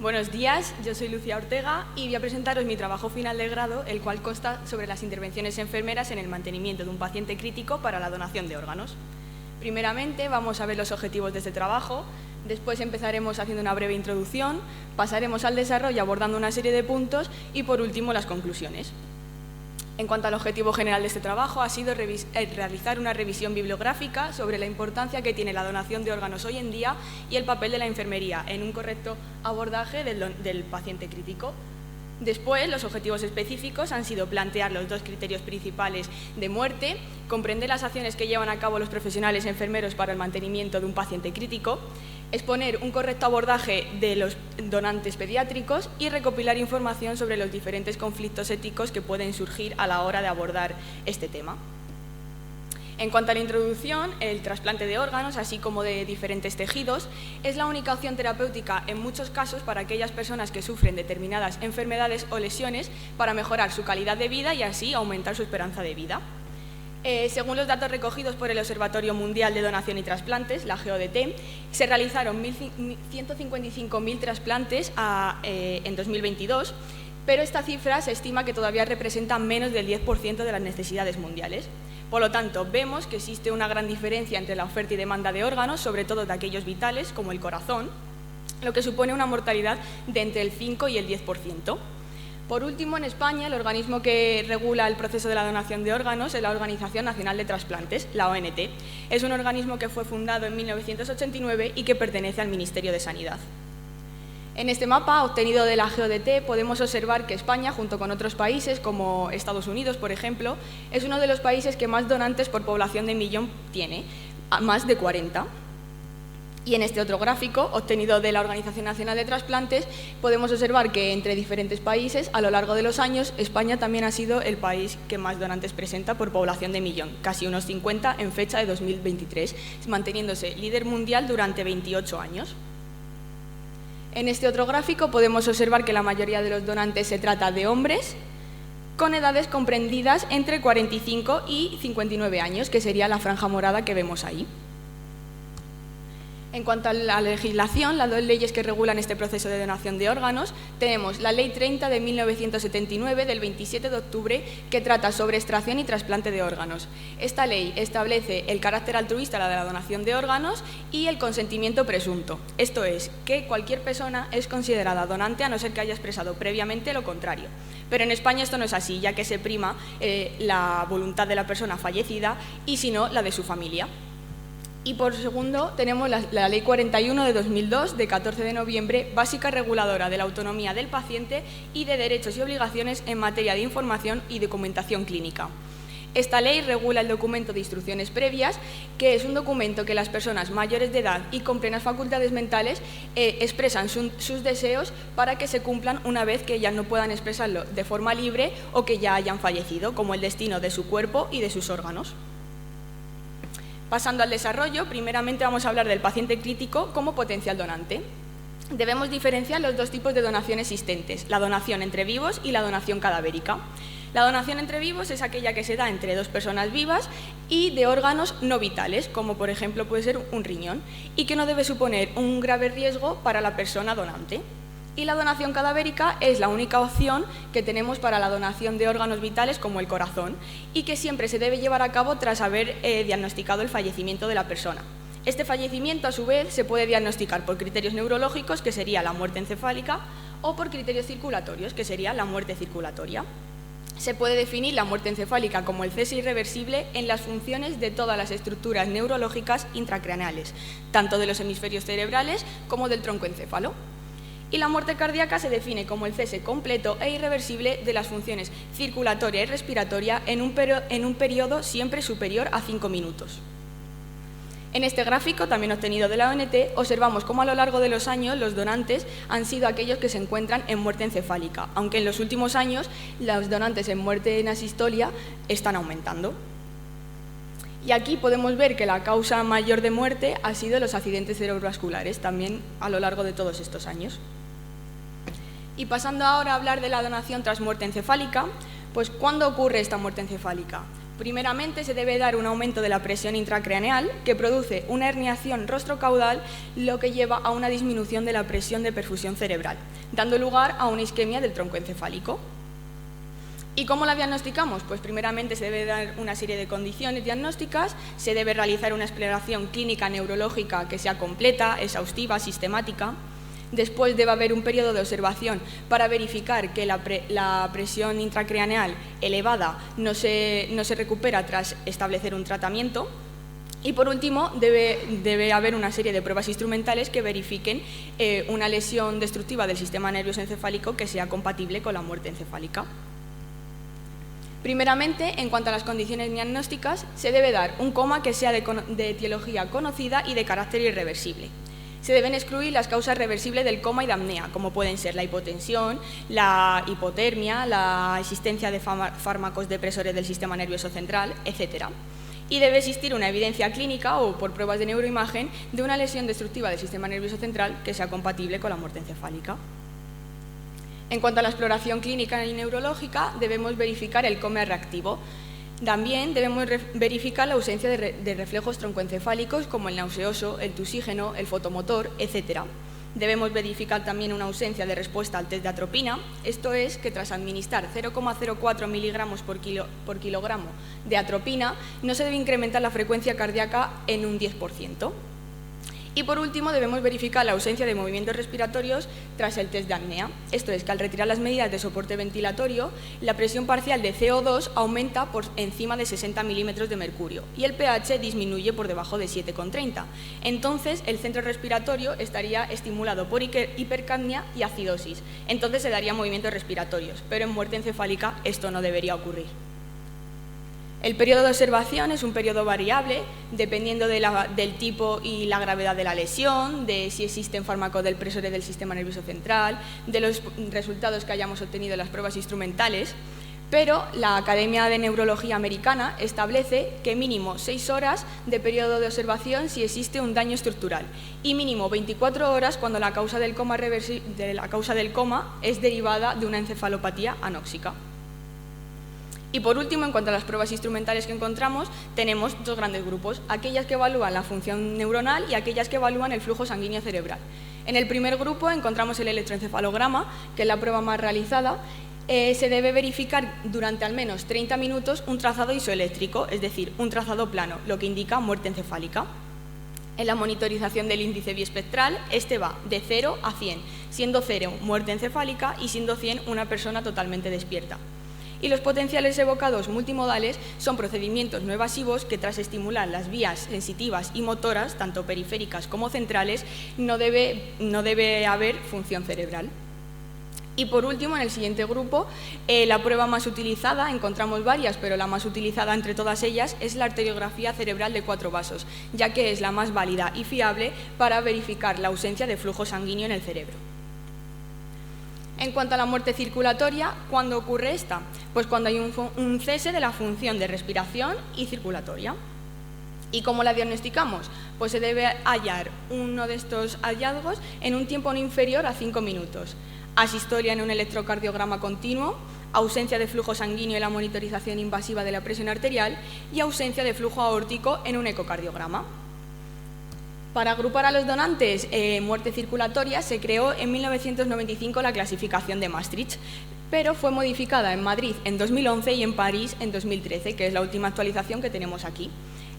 Buenos días, yo soy Lucía Ortega y voy a presentaros mi trabajo final de grado, el cual consta sobre las intervenciones enfermeras en el mantenimiento de un paciente crítico para la donación de órganos. Primeramente vamos a ver los objetivos de este trabajo, después empezaremos haciendo una breve introducción, pasaremos al desarrollo abordando una serie de puntos y por último las conclusiones. En cuanto al objetivo general de este trabajo, ha sido realizar una revisión bibliográfica sobre la importancia que tiene la donación de órganos hoy en día y el papel de la enfermería en un correcto abordaje del paciente crítico. Después, los objetivos específicos han sido plantear los dos criterios principales de muerte, comprender las acciones que llevan a cabo los profesionales enfermeros para el mantenimiento de un paciente crítico, exponer un correcto abordaje de los donantes pediátricos y recopilar información sobre los diferentes conflictos éticos que pueden surgir a la hora de abordar este tema. En cuanto a la introducción, el trasplante de órganos, así como de diferentes tejidos, es la única opción terapéutica en muchos casos para aquellas personas que sufren determinadas enfermedades o lesiones para mejorar su calidad de vida y así aumentar su esperanza de vida. Según los datos recogidos por el Observatorio Mundial de Donación y Trasplantes, la GODT, se realizaron 155.000 trasplantes en 2022, pero esta cifra se estima que todavía representa menos del 10% de las necesidades mundiales. Por lo tanto, vemos que existe una gran diferencia entre la oferta y demanda de órganos, sobre todo de aquellos vitales, como el corazón, lo que supone una mortalidad de entre el 5 y el 10%. Por último, en España, el organismo que regula el proceso de la donación de órganos es la Organización Nacional de Trasplantes, la ONT. Es un organismo que fue fundado en 1989 y que pertenece al Ministerio de Sanidad. En este mapa, obtenido de la GODT, podemos observar que España, junto con otros países como Estados Unidos, por ejemplo, es uno de los países que más donantes por población de millón tiene, más de 40. Y en este otro gráfico, obtenido de la Organización Nacional de Trasplantes, podemos observar que entre diferentes países, a lo largo de los años, España también ha sido el país que más donantes presenta por población de millón, casi unos 50 en fecha de 2023, manteniéndose líder mundial durante 28 años. En este otro gráfico podemos observar que la mayoría de los donantes se trata de hombres con edades comprendidas entre 45 y 59 años, que sería la franja morada que vemos ahí. En cuanto a la legislación, las dos leyes que regulan este proceso de donación de órganos, tenemos la Ley 30 de 1979 del 27 de octubre que trata sobre extracción y trasplante de órganos. Esta ley establece el carácter altruista de la donación de órganos y el consentimiento presunto. Esto es, que cualquier persona es considerada donante a no ser que haya expresado previamente lo contrario. Pero en España esto no es así, ya que se prima la voluntad de la persona fallecida y si no, la de su familia. Y por segundo, tenemos la Ley 41 de 2002, de 14 de noviembre, básica reguladora de la autonomía del paciente y de derechos y obligaciones en materia de información y documentación clínica. Esta ley regula el documento de instrucciones previas, que es un documento que las personas mayores de edad y con plenas facultades mentales expresan sus deseos para que se cumplan una vez que ya no puedan expresarlo de forma libre o que ya hayan fallecido, como el destino de su cuerpo y de sus órganos. Pasando al desarrollo, primeramente vamos a hablar del paciente crítico como potencial donante. Debemos diferenciar los dos tipos de donación existentes, la donación entre vivos y la donación cadavérica. La donación entre vivos es aquella que se da entre dos personas vivas y de órganos no vitales, como por ejemplo puede ser un riñón, y que no debe suponer un grave riesgo para la persona donante. Y la donación cadavérica es la única opción que tenemos para la donación de órganos vitales como el corazón y que siempre se debe llevar a cabo tras haber diagnosticado el fallecimiento de la persona. Este fallecimiento, a su vez, se puede diagnosticar por criterios neurológicos, que sería la muerte encefálica, o por criterios circulatorios, que sería la muerte circulatoria. Se puede definir la muerte encefálica como el cese irreversible en las funciones de todas las estructuras neurológicas intracraneales, tanto de los hemisferios cerebrales como del troncoencéfalo. Y la muerte cardíaca se define como el cese completo e irreversible de las funciones circulatoria y respiratoria en un periodo siempre superior a 5 minutos. En este gráfico, también obtenido de la ONT, observamos cómo a lo largo de los años los donantes han sido aquellos que se encuentran en muerte encefálica, aunque en los últimos años los donantes en muerte en asistolia están aumentando. Y aquí podemos ver que la causa mayor de muerte ha sido los accidentes cerebrovasculares, también a lo largo de todos estos años. Y pasando ahora a hablar de la donación tras muerte encefálica, pues ¿cuándo ocurre esta muerte encefálica? Primeramente, se debe dar un aumento de la presión intracraneal que produce una herniación rostrocaudal, lo que lleva a una disminución de la presión de perfusión cerebral, dando lugar a una isquemia del tronco encefálico. ¿Y cómo la diagnosticamos? Pues primeramente se debe dar una serie de condiciones diagnósticas, se debe realizar una exploración clínica neurológica que sea completa, exhaustiva, sistemática. Después debe haber un periodo de observación para verificar que la presión intracraneal elevada no se recupera tras establecer un tratamiento. Y por último, debe haber una serie de pruebas instrumentales que verifiquen una lesión destructiva del sistema nervioso encefálico que sea compatible con la muerte encefálica. Primeramente, en cuanto a las condiciones diagnósticas, se debe dar un coma que sea de etiología conocida y de carácter irreversible. Se deben excluir las causas reversibles del coma y de apnea, como pueden ser la hipotensión, la hipotermia, la existencia de fármacos depresores del sistema nervioso central, etc. Y debe existir una evidencia clínica o por pruebas de neuroimagen de una lesión destructiva del sistema nervioso central que sea compatible con la muerte encefálica. En cuanto a la exploración clínica y neurológica, debemos verificar el coma reactivo. También debemos verificar la ausencia de reflejos troncoencefálicos como el nauseoso, el tusígeno, el fotomotor, etc. Debemos verificar también una ausencia de respuesta al test de atropina, esto es que tras administrar 0,04 miligramos por kilogramo de atropina no se debe incrementar la frecuencia cardíaca en un 10%. Y por último, debemos verificar la ausencia de movimientos respiratorios tras el test de apnea. Esto es que al retirar las medidas de soporte ventilatorio, la presión parcial de CO2 aumenta por encima de 60 milímetros de mercurio y el pH disminuye por debajo de 7,30. Entonces, el centro respiratorio estaría estimulado por hipercapnia y acidosis. Entonces se darían movimientos respiratorios, pero en muerte encefálica esto no debería ocurrir. El periodo de observación es un periodo variable, dependiendo del tipo y la gravedad de la lesión, de si existen fármacos depresores del sistema nervioso central, de los resultados que hayamos obtenido en las pruebas instrumentales, pero la Academia de Neurología Americana establece que mínimo 6 horas de periodo de observación si existe un daño estructural y mínimo 24 horas cuando la causa del coma es derivada de una encefalopatía anóxica. Y por último, en cuanto a las pruebas instrumentales que encontramos, tenemos dos grandes grupos, aquellas que evalúan la función neuronal y aquellas que evalúan el flujo sanguíneo cerebral. En el primer grupo encontramos el electroencefalograma, que es la prueba más realizada. Se debe verificar durante al menos 30 minutos un trazado isoeléctrico, es decir, un trazado plano, lo que indica muerte encefálica. En la monitorización del índice biespectral, este va de 0 a 100, siendo 0 muerte encefálica y siendo 100 una persona totalmente despierta. Y los potenciales evocados multimodales son procedimientos no evasivos que tras estimular las vías sensitivas y motoras, tanto periféricas como centrales, no debe haber función cerebral. Y por último, en el siguiente grupo, la prueba más utilizada, encontramos varias, pero la más utilizada entre todas ellas es la arteriografía cerebral de 4 vasos, ya que es la más válida y fiable para verificar la ausencia de flujo sanguíneo en el cerebro. En cuanto a la muerte circulatoria, ¿cuándo ocurre esta? Pues cuando hay un cese de la función de respiración y circulatoria. ¿Y cómo la diagnosticamos? Pues se debe hallar uno de estos hallazgos en un tiempo no inferior a 5 minutos. Asistolia en un electrocardiograma continuo, ausencia de flujo sanguíneo en la monitorización invasiva de la presión arterial y ausencia de flujo aórtico en un ecocardiograma. Para agrupar a los donantes muerte circulatoria se creó en 1995 la clasificación de Maastricht, pero fue modificada en Madrid en 2011 y en París en 2013, que es la última actualización que tenemos aquí.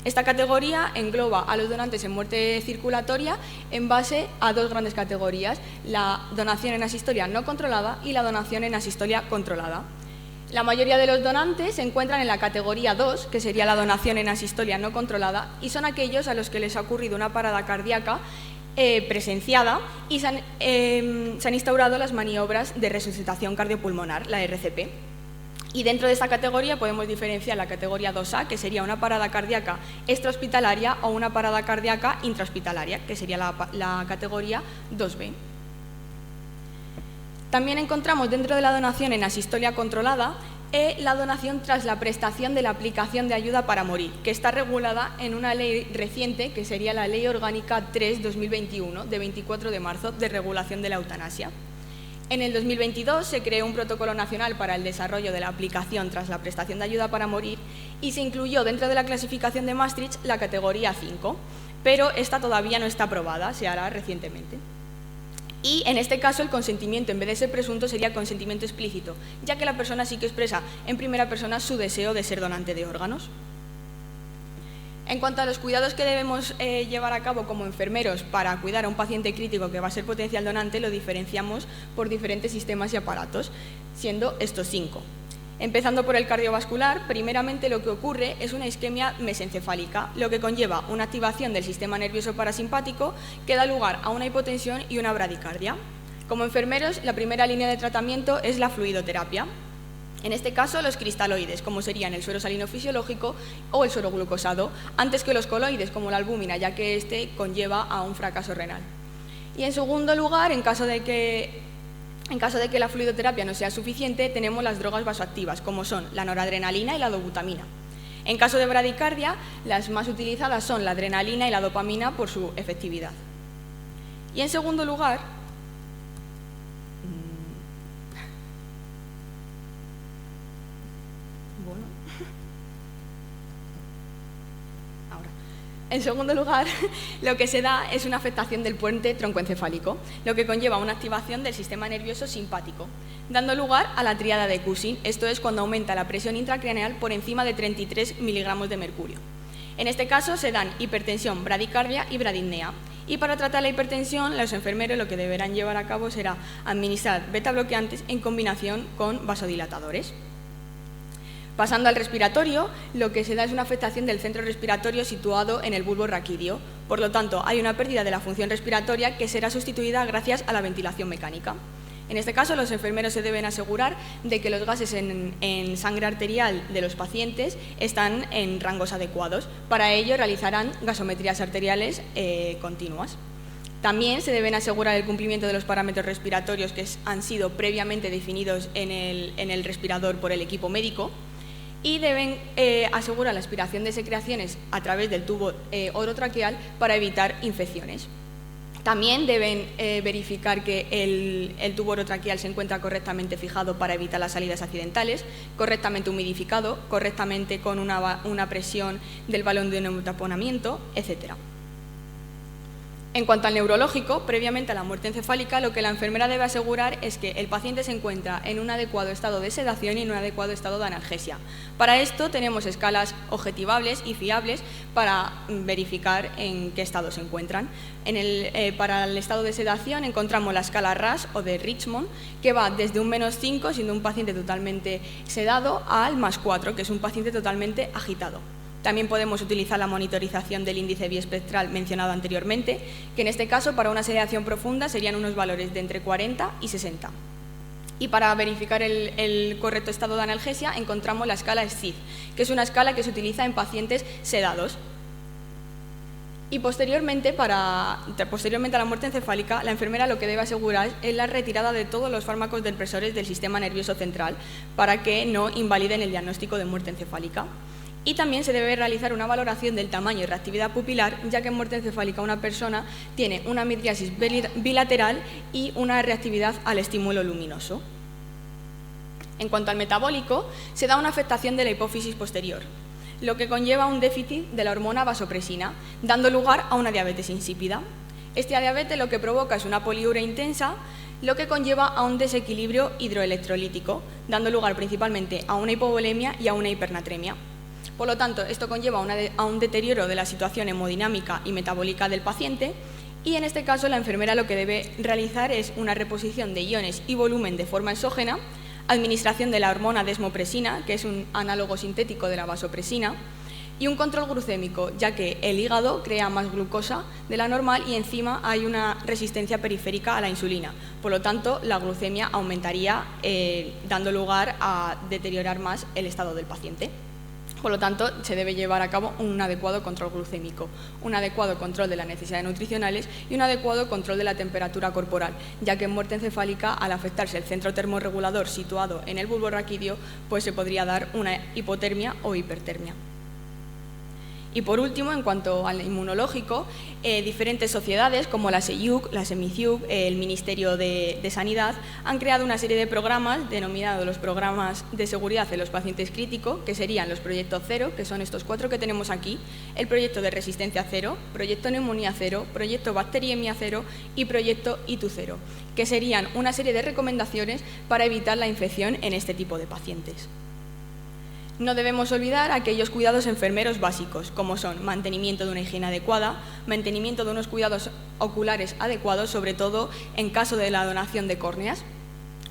Esta categoría engloba a los donantes en muerte circulatoria en base a dos grandes categorías, la donación en asistolia no controlada y la donación en asistolia controlada. La mayoría de los donantes se encuentran en la categoría 2, que sería la donación en asistolia no controlada, y son aquellos a los que les ha ocurrido una parada cardíaca presenciada y se han instaurado las maniobras de resucitación cardiopulmonar, la RCP. Y dentro de esta categoría podemos diferenciar la categoría 2A, que sería una parada cardíaca extrahospitalaria, o una parada cardíaca intrahospitalaria, que sería la categoría 2B. También encontramos dentro de la donación en asistolia controlada la donación tras la prestación de la aplicación de ayuda para morir, que está regulada en una ley reciente, que sería la Ley Orgánica 3/2021, de 24 de marzo, de regulación de la eutanasia. En el 2022 se creó un protocolo nacional para el desarrollo de la aplicación tras la prestación de ayuda para morir y se incluyó dentro de la clasificación de Maastricht la categoría 5, pero esta todavía no está aprobada, se hará recientemente. Y en este caso el consentimiento, en vez de ser presunto, sería consentimiento explícito, ya que la persona sí que expresa en primera persona su deseo de ser donante de órganos. En cuanto a los cuidados que debemos llevar a cabo como enfermeros para cuidar a un paciente crítico que va a ser potencial donante, lo diferenciamos por diferentes sistemas y aparatos, siendo estos 5. Empezando por el cardiovascular, primeramente lo que ocurre es una isquemia mesencefálica, lo que conlleva una activación del sistema nervioso parasimpático que da lugar a una hipotensión y una bradicardia. Como enfermeros, la primera línea de tratamiento es la fluidoterapia. En este caso, los cristaloides, como serían el suero salino fisiológico o el suero glucosado, antes que los coloides, como la albúmina, ya que este conlleva a un fracaso renal. Y en segundo lugar, en caso de que la fluidoterapia no sea suficiente, tenemos las drogas vasoactivas, como son la noradrenalina y la dobutamina. En caso de bradicardia, las más utilizadas son la adrenalina y la dopamina por su efectividad. Y en segundo lugar, lo que se da es una afectación del puente troncoencefálico, lo que conlleva una activación del sistema nervioso simpático, dando lugar a la tríada de Cushing, esto es cuando aumenta la presión intracraneal por encima de 33 miligramos de mercurio. En este caso se dan hipertensión, bradicardia y bradipnea. Y para tratar la hipertensión, los enfermeros lo que deberán llevar a cabo será administrar beta-bloqueantes en combinación con vasodilatadores. Pasando al respiratorio, lo que se da es una afectación del centro respiratorio situado en el bulbo raquídeo. Por lo tanto, hay una pérdida de la función respiratoria que será sustituida gracias a la ventilación mecánica. En este caso, los enfermeros se deben asegurar de que los gases en sangre arterial de los pacientes están en rangos adecuados. Para ello, realizarán gasometrías arteriales continuas. También se deben asegurar el cumplimiento de los parámetros respiratorios que han sido previamente definidos en el respirador por el equipo médico. Y deben asegurar la aspiración de secreciones a través del tubo orotraqueal para evitar infecciones. También deben verificar que el tubo orotraqueal se encuentra correctamente fijado para evitar las salidas accidentales, correctamente humidificado, correctamente con una presión del balón de neumataponamiento, etc. En cuanto al neurológico, previamente a la muerte encefálica, lo que la enfermera debe asegurar es que el paciente se encuentra en un adecuado estado de sedación y en un adecuado estado de analgesia. Para esto tenemos escalas objetivables y fiables para verificar en qué estado se encuentran. Para el estado de sedación encontramos la escala RASS o de Richmond, que va desde un -5, siendo un paciente totalmente sedado, al +4, que es un paciente totalmente agitado. También podemos utilizar la monitorización del índice biespectral mencionado anteriormente, que en este caso para una sedación profunda serían unos valores de entre 40 y 60. Y para verificar el correcto estado de analgesia encontramos la escala SID, que es una escala que se utiliza en pacientes sedados. Y posteriormente a la muerte encefálica, la enfermera lo que debe asegurar es la retirada de todos los fármacos depresores del sistema nervioso central para que no invaliden el diagnóstico de muerte encefálica. Y también se debe realizar una valoración del tamaño y reactividad pupilar, ya que en muerte encefálica una persona tiene una midriasis bilateral y una reactividad al estímulo luminoso. En cuanto al metabólico, se da una afectación de la hipófisis posterior, lo que conlleva un déficit de la hormona vasopresina, dando lugar a una diabetes insípida. Esta diabetes lo que provoca es una poliuria intensa, lo que conlleva a un desequilibrio hidroelectrolítico, dando lugar principalmente a una hipovolemia y a una hipernatremia. Por lo tanto, esto conlleva a un deterioro de la situación hemodinámica y metabólica del paciente y en este caso la enfermera lo que debe realizar es una reposición de iones y volumen de forma exógena, administración de la hormona desmopresina, que es un análogo sintético de la vasopresina, y un control glucémico, ya que el hígado crea más glucosa de la normal y encima hay una resistencia periférica a la insulina. Por lo tanto, la glucemia aumentaría, dando lugar a deteriorar más el estado del paciente. Por lo tanto, se debe llevar a cabo un adecuado control glucémico, un adecuado control de las necesidades nutricionales y un adecuado control de la temperatura corporal, ya que en muerte encefálica, al afectarse el centro termorregulador situado en el bulbo raquídeo, pues se podría dar una hipotermia o hipertermia. Y por último, en cuanto al inmunológico, diferentes sociedades como la SEIUC, la SEMICIUC, el Ministerio de Sanidad han creado una serie de programas denominados los programas de seguridad de los pacientes críticos, que serían los proyectos cero, que son estos 4 que tenemos aquí, el proyecto de resistencia cero, proyecto neumonía cero, proyecto bacteriemia cero y proyecto ITU cero, que serían una serie de recomendaciones para evitar la infección en este tipo de pacientes. No debemos olvidar aquellos cuidados enfermeros básicos, como son mantenimiento de una higiene adecuada, mantenimiento de unos cuidados oculares adecuados, sobre todo en caso de la donación de córneas,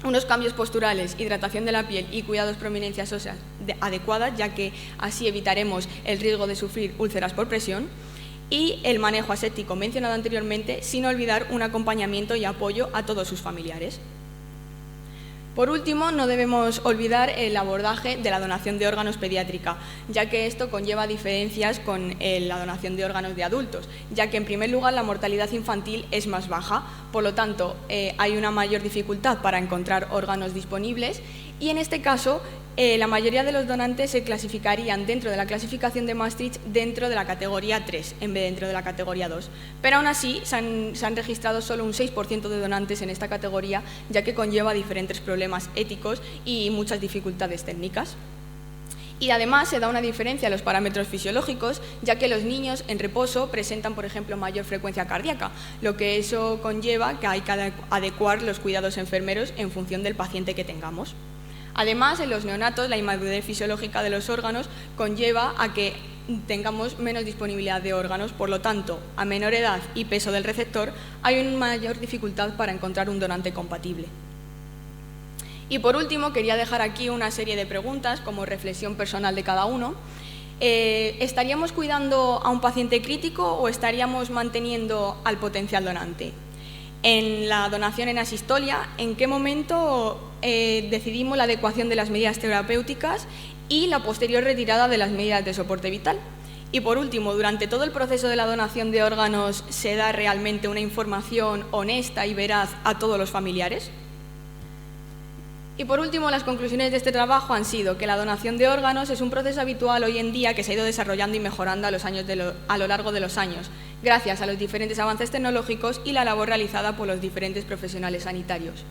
unos cambios posturales, hidratación de la piel y cuidados prominencias óseas adecuadas, ya que así evitaremos el riesgo de sufrir úlceras por presión, y el manejo aséptico mencionado anteriormente, sin olvidar un acompañamiento y apoyo a todos sus familiares. Por último, no debemos olvidar el abordaje de la donación de órganos pediátrica, ya que esto conlleva diferencias con la donación de órganos de adultos, ya que en primer lugar la mortalidad infantil es más baja, por lo tanto hay una mayor dificultad para encontrar órganos disponibles y en este caso la mayoría de los donantes se clasificarían dentro de la clasificación de Maastricht dentro de la categoría 3 en vez de dentro de la categoría 2. Pero aún así se han registrado solo un 6% de donantes en esta categoría, ya que conlleva diferentes problemas éticos y muchas dificultades técnicas. Y además se da una diferencia en los parámetros fisiológicos, ya que los niños en reposo presentan, por ejemplo, mayor frecuencia cardíaca, lo que eso conlleva que hay que adecuar los cuidados enfermeros en función del paciente que tengamos. Además, en los neonatos, la inmadurez fisiológica de los órganos conlleva a que tengamos menos disponibilidad de órganos, por lo tanto, a menor edad y peso del receptor, hay una mayor dificultad para encontrar un donante compatible. Y por último, quería dejar aquí una serie de preguntas como reflexión personal de cada uno. ¿Estaríamos cuidando a un paciente crítico o estaríamos manteniendo al potencial donante? En la donación en asistolia, ¿en qué momento decidimos la adecuación de las medidas terapéuticas y la posterior retirada de las medidas de soporte vital? Y por último, ¿durante todo el proceso de la donación de órganos se da realmente una información honesta y veraz a todos los familiares? Y por último, las conclusiones de este trabajo han sido que la donación de órganos es un proceso habitual hoy en día que se ha ido desarrollando y mejorando a lo largo de los años, gracias a los diferentes avances tecnológicos y la labor realizada por los diferentes profesionales sanitarios.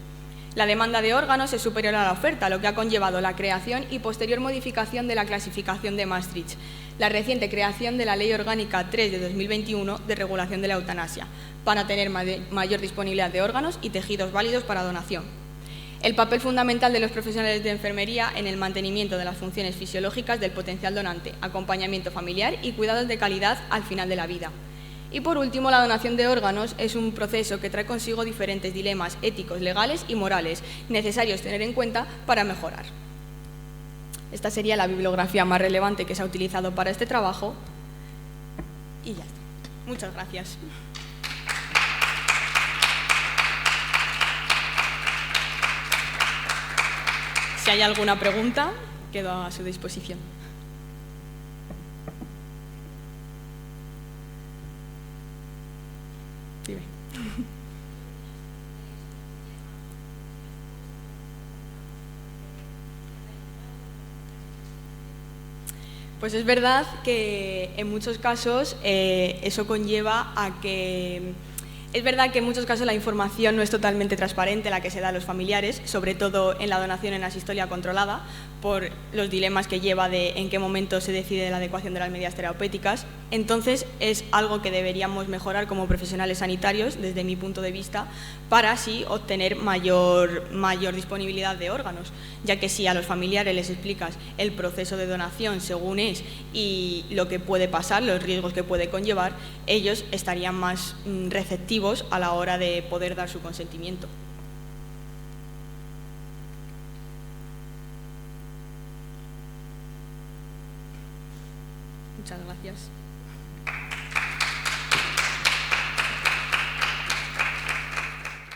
La demanda de órganos es superior a la oferta, lo que ha conllevado la creación y posterior modificación de la clasificación de Maastricht, la reciente creación de la Ley Orgánica 3 de 2021 de regulación de la eutanasia, para tener mayor disponibilidad de órganos y tejidos válidos para donación. El papel fundamental de los profesionales de enfermería en el mantenimiento de las funciones fisiológicas del potencial donante, acompañamiento familiar y cuidados de calidad al final de la vida. Y por último, la donación de órganos es un proceso que trae consigo diferentes dilemas éticos, legales y morales necesarios tener en cuenta para mejorar. Esta sería la bibliografía más relevante que se ha utilizado para este trabajo y ya está. Muchas gracias. Si hay alguna pregunta, quedo a su disposición. Dime. Pues es verdad que en muchos casos eso conlleva a que... Es verdad que en muchos casos la información no es totalmente transparente la que se da a los familiares, sobre todo en la donación en asistolia controlada, por los dilemas que lleva de en qué momento se decide la adecuación de las medidas terapéuticas. Entonces, es algo que deberíamos mejorar como profesionales sanitarios, desde mi punto de vista, para así obtener mayor disponibilidad de órganos, ya que si a los familiares les explicas el proceso de donación según es y lo que puede pasar, los riesgos que puede conllevar, ellos estarían más receptivos a la hora de poder dar su consentimiento. Muchas gracias.